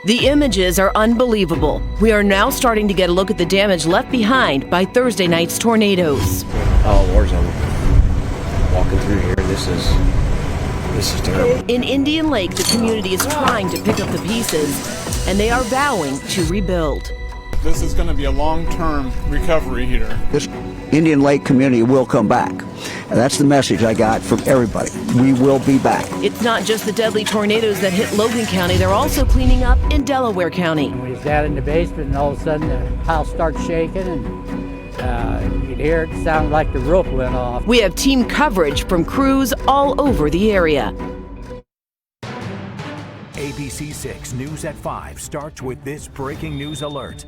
The images are unbelievable. We are now starting to get a look at the damage left behind by Thursday night's tornadoes. Oh, war zone. Walking through here, this is terrible. In Indian Lake, the community is trying to pick up the pieces, and they are vowing to rebuild. This is going to be a long-term recovery here. This Indian Lake community will come back. And that's the message I got from everybody. We will be back. It's not just the deadly tornadoes that hit Logan County. They're also cleaning up in Delaware County. We was down in the basement, and all of a sudden the house starts shaking, and you'd hear it sound like the roof went off. We have team coverage from crews all over the area. ABC 6 News at 5 starts with this breaking news alert.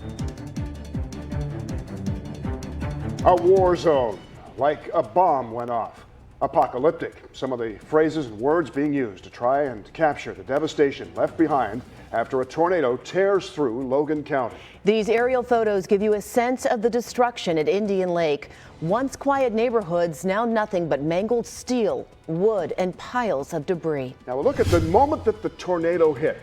A war zone, like a bomb went off. Apocalyptic, some of the phrases and words being used to try and capture the devastation left behind after a tornado tears through Logan County. These aerial photos give you a sense of the destruction at Indian Lake. Once quiet neighborhoods, now nothing but mangled steel, wood, and piles of debris. Now we'll look at the moment that the tornado hit.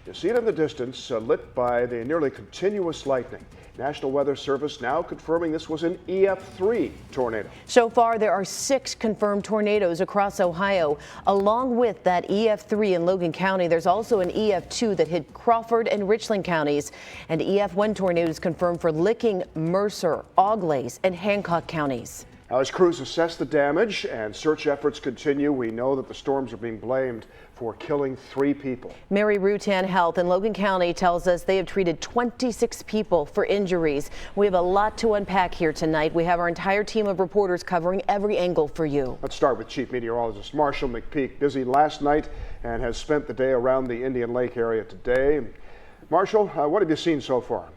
You see it in the distance, lit by the nearly continuous lightning. National Weather Service now confirming this was an EF3 tornado. So far, there are 6 confirmed tornadoes across Ohio. Along with that EF3 in Logan County, there's also an EF2 that hit Crawford and Richland counties. And EF1 tornadoes confirmed for Licking, Mercer, Auglaize, and Hancock counties. Now, as crews assess the damage and search efforts continue, we know that the storms are being blamed for killing 3 people. Mary Rutan Health in Logan County tells us they have treated 26 people for injuries. We have a lot to unpack here tonight. We have our entire team of reporters covering every angle for you. Let's start with Chief Meteorologist Marshall McPeak, busy last night and has spent the day around the Indian Lake area today. Marshall, what have you seen so far?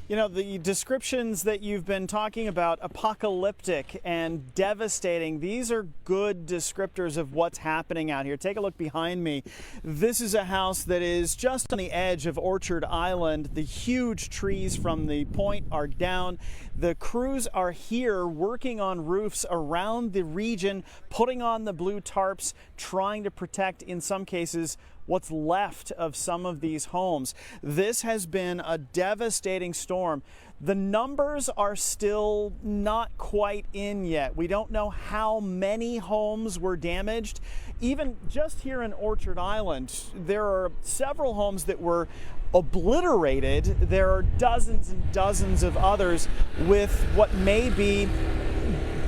You know, the descriptions that you've been talking about, apocalyptic and devastating, these are good descriptors of what's happening out here. Take a look behind me. This is a house that is just on the edge of Orchard Island. The huge trees from the point are down. The crews are here working on roofs around the region, putting on the blue tarps, trying to protect, in some cases, what's left of some of these homes. This has been a devastating storm. The numbers are still not quite in yet. We don't know how many homes were damaged. Even just here in Orchard Island, there are several homes that were obliterated. There are dozens and dozens of others with what may be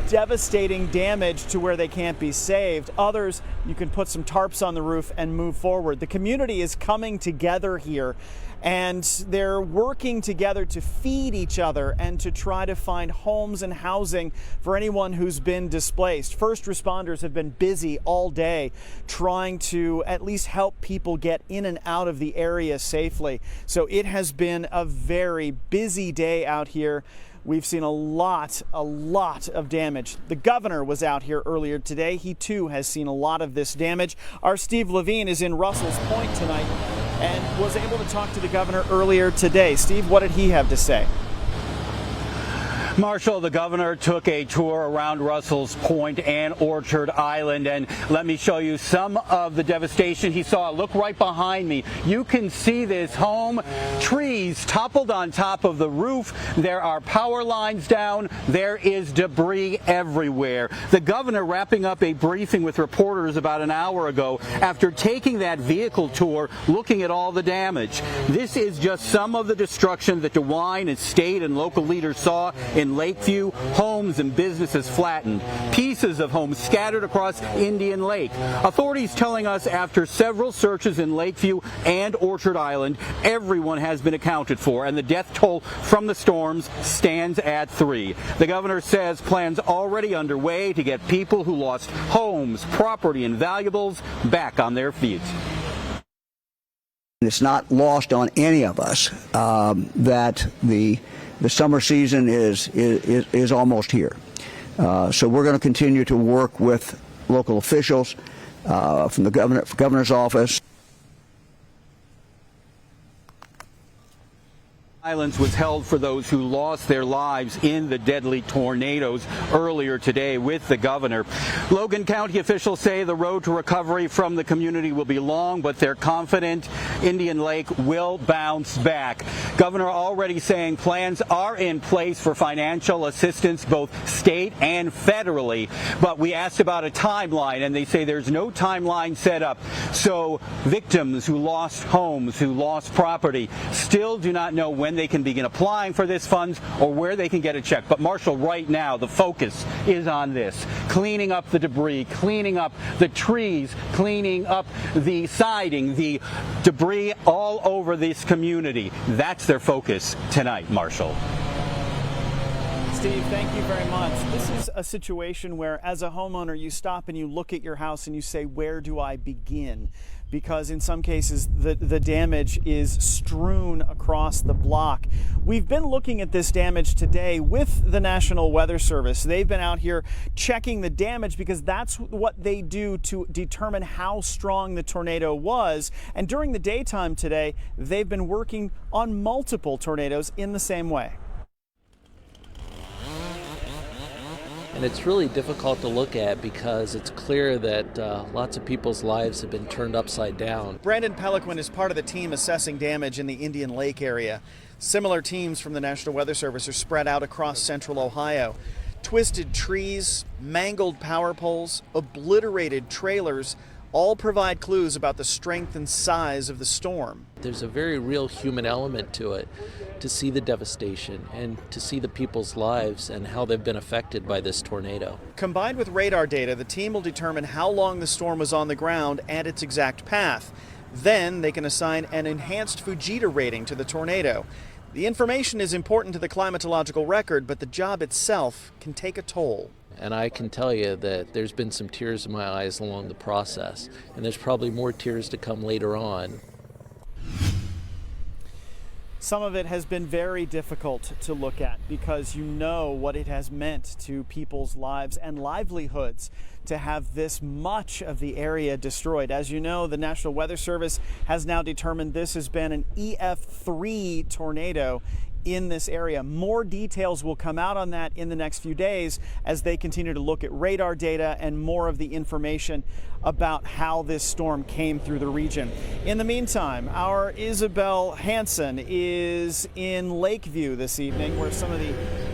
devastating damage to where they can't be saved. Others, you can put some tarps on the roof and move forward. The community is coming together here, and they're working together to feed each other and to try to find homes and housing for anyone who's been displaced. First responders have been busy all day trying to at least help people get in and out of the area safely. So it has been a very busy day out here. We've seen a lot of damage. The governor was out here earlier today. He too has seen a lot of this damage. Our Steve Levine is in Russell's Point tonight and was able to talk to the governor earlier today. Steve, what did he have to say? Marshall, the governor took a tour around Russell's Point and Orchard Island, and let me show you some of the devastation he saw. Look right behind me. You can see this home. Trees toppled on top of the roof. There are power lines down. There is debris everywhere. The governor wrapping up a briefing with reporters about an hour ago after taking that vehicle tour, looking at all the damage. This is just some of the destruction that DeWine and state and local leaders saw in Lakeview. Homes and businesses flattened. Pieces of homes scattered across Indian Lake. Authorities telling us after several searches in Lakeview and Orchard Island, everyone has been accounted for, and the death toll from the storms stands at 3. The governor says plans already underway to get people who lost homes, property, and valuables back on their feet. It's not lost on any of us that the summer season is almost here. So we're going to continue to work with local officials from the governor's office. Silence was held for those who lost their lives in the deadly tornadoes earlier today with the governor. Logan County officials say the road to recovery from the community will be long, but they're confident Indian Lake will bounce back. Governor already saying plans are in place for financial assistance, both state and federally. But we asked about a timeline, and they say there's no timeline set up. So victims who lost homes, who lost property, still do not know when they can begin applying for this funds or where they can get a check. But Marshall, right now the focus is on this: cleaning up the debris, cleaning up the trees, cleaning up the siding, the debris all over this community. That's their focus tonight, Marshall. Steve, thank you very much. This is a situation where, as a homeowner, you stop and you look at your house and you say, where do I begin? Because in some cases, the damage is strewn across the block. We've been looking at this damage today with the National Weather Service. They've been out here checking the damage because that's what they do to determine how strong the tornado was. And during the daytime today, they've been working on multiple tornadoes in the same way. And it's really difficult to look at because it's clear that lots of people's lives have been turned upside down. Brandon Peliquin is part of the team assessing damage in the Indian Lake area. Similar teams from the National Weather Service are spread out across central Ohio. Twisted trees, mangled power poles, obliterated trailers all provide clues about the strength and size of the storm. There's a very real human element to it, to see the devastation and to see the people's lives and how they've been affected by this tornado. Combined with radar data, the team will determine how long the storm was on the ground and its exact path. Then they can assign an enhanced Fujita rating to the tornado. The information is important to the climatological record, but the job itself can take a toll. And I can tell you that there's been some tears in my eyes along the process, and there's probably more tears to come later on. Some of it has been very difficult to look at because you know what it has meant to people's lives and livelihoods to have this much of the area destroyed. As you know, the National Weather Service has now determined this has been an EF3 tornado in this area. More details will come out on that in the next few days as they continue to look at radar data and more of the information about how this storm came through the region. In the meantime, our Isabel Hansen is in Lakeview this evening, where some of the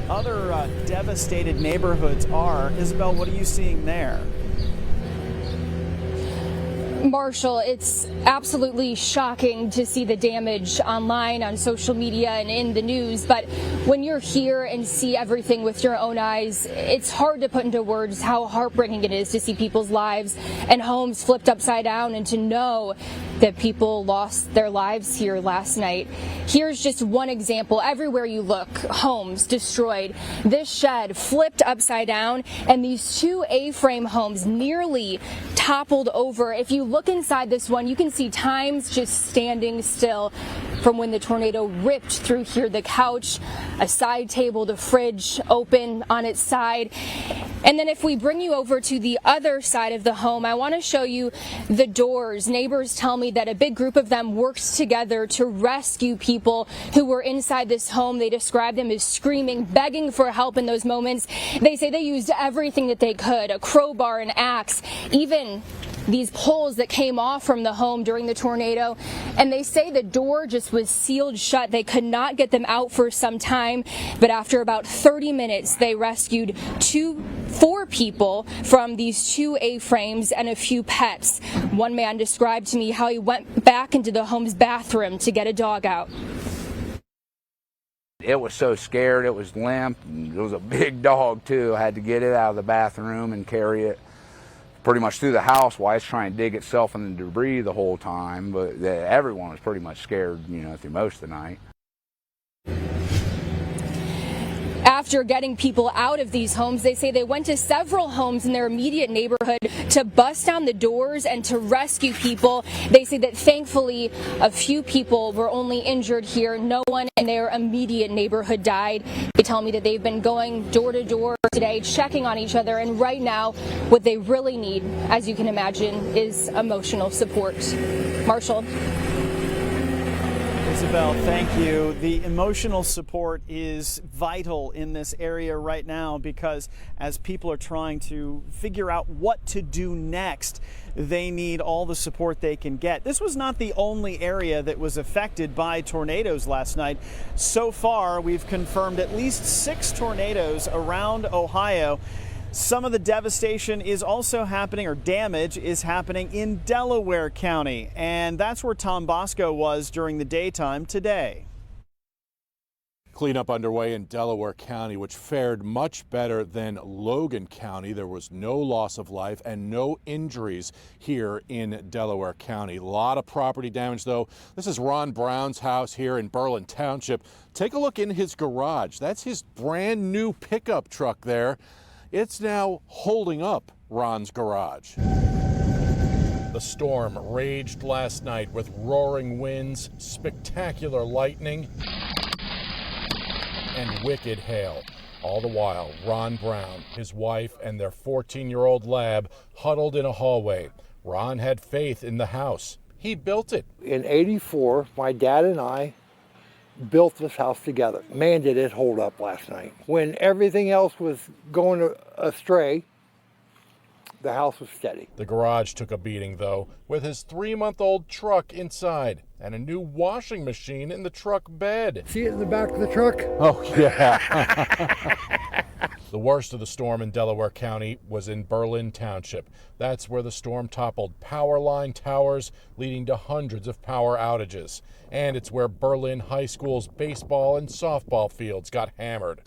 other devastated neighborhoods are. Isabel, what are you seeing there? Marshall, it's absolutely shocking to see the damage online, on social media, and in the news. But when you're here and see everything with your own eyes, it's hard to put into words how heartbreaking it is to see people's lives and homes flipped upside down and to know that people lost their lives here last night. Here's just one example. Everywhere you look, homes destroyed. This shed flipped upside down, and these two A-frame homes nearly toppled over. If you look inside this one, you can see times just standing still from when the tornado ripped through here. The couch, a side table, the fridge open on its side. And then if we bring you over to the other side of the home, I want to show you the doors. Neighbors tell me that a big group of them worked together to rescue people who were inside this home. They describe them as screaming, begging for help in those moments. They say they used everything that they could, a crowbar, an axe, even these poles that came off from the home during the tornado. And they say the door just was sealed shut. They could not get them out for some time, but after about 30 minutes, they rescued four people from these two A-frames and a few pets. One man described to me how he went back into the home's bathroom to get a dog out. It was so scared, it was limp. It was a big dog too. I had to get it out of the bathroom and carry it pretty much through the house while it's trying to dig itself in the debris the whole time. But everyone was pretty much scared, through most of the night. After getting people out of these homes, they say they went to several homes in their immediate neighborhood to bust down the doors and to rescue people. They say that thankfully a few people were only injured here. No one in their immediate neighborhood died. They tell me that they've been going door to door today, checking on each other, and right now what they really need, as you can imagine, is emotional support. Marshall. Isabel, thank you. The emotional support is vital in this area right now because as people are trying to figure out what to do next, they need all the support they can get. This was not the only area that was affected by tornadoes last night. So far, we've confirmed at least 6 tornadoes around Ohio. Some of the devastation is also happening, or damage is happening, in Delaware County. And that's where Tom Bosco was during the daytime today. Cleanup underway in Delaware County, which fared much better than Logan County. There was no loss of life and no injuries here in Delaware County. A lot of property damage, though. This is Ron Brown's house here in Berlin Township. Take a look in his garage. That's his brand new pickup truck there. It's now holding up Ron's garage. The storm raged last night with roaring winds, spectacular lightning, and wicked hail. All the while, Ron Brown, his wife, and their 14-year-old lab huddled in a hallway. Ron had faith in the house. He built it. In '84, my dad and I built this house together. Man, did it hold up last night. When everything else was going astray, the house was steady. The garage took a beating, though, with his 3-month-old truck inside and a new washing machine in the truck bed. See it in the back of the truck? Oh, yeah. The worst of the storm in Delaware County was in Berlin Township. That's where the storm toppled power line towers, leading to hundreds of power outages. And it's where Berlin High School's baseball and softball fields got hammered.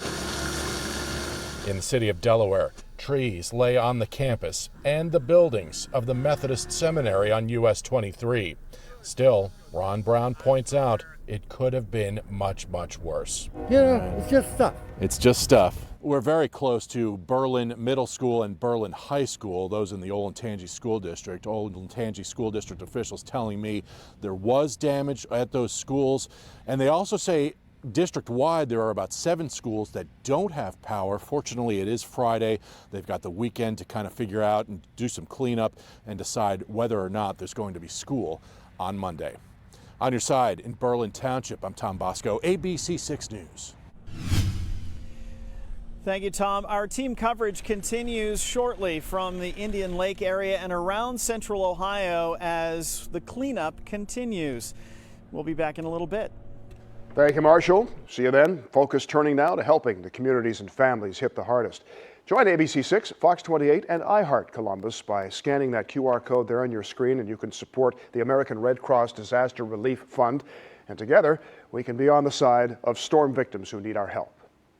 In the city of Delaware, trees lay on the campus and the buildings of the Methodist Seminary on US 23. Still, Ron Brown points out it could have been much, much worse. Yeah, it's just stuff. It's just stuff. We're very close to Berlin Middle School and Berlin High School, those in the Olentangy School District. Olentangy School District officials telling me there was damage at those schools, and they also say district-wide, there are about 7 schools that don't have power. Fortunately, it is Friday. They've got the weekend to kind of figure out and do some cleanup and decide whether or not there's going to be school on Monday. On your side in Berlin Township, I'm Tom Bosco, ABC 6 News. Thank you, Tom. Our team coverage continues shortly from the Indian Lake area and around central Ohio as the cleanup continues. We'll be back in a little bit. Thank you, Marshall. See you then. Focus turning now to helping the communities and families hit the hardest. Join ABC 6, Fox 28, and iHeart Columbus by scanning that QR code there on your screen, and you can support the American Red Cross Disaster Relief Fund. And together, we can be on the side of storm victims who need our help.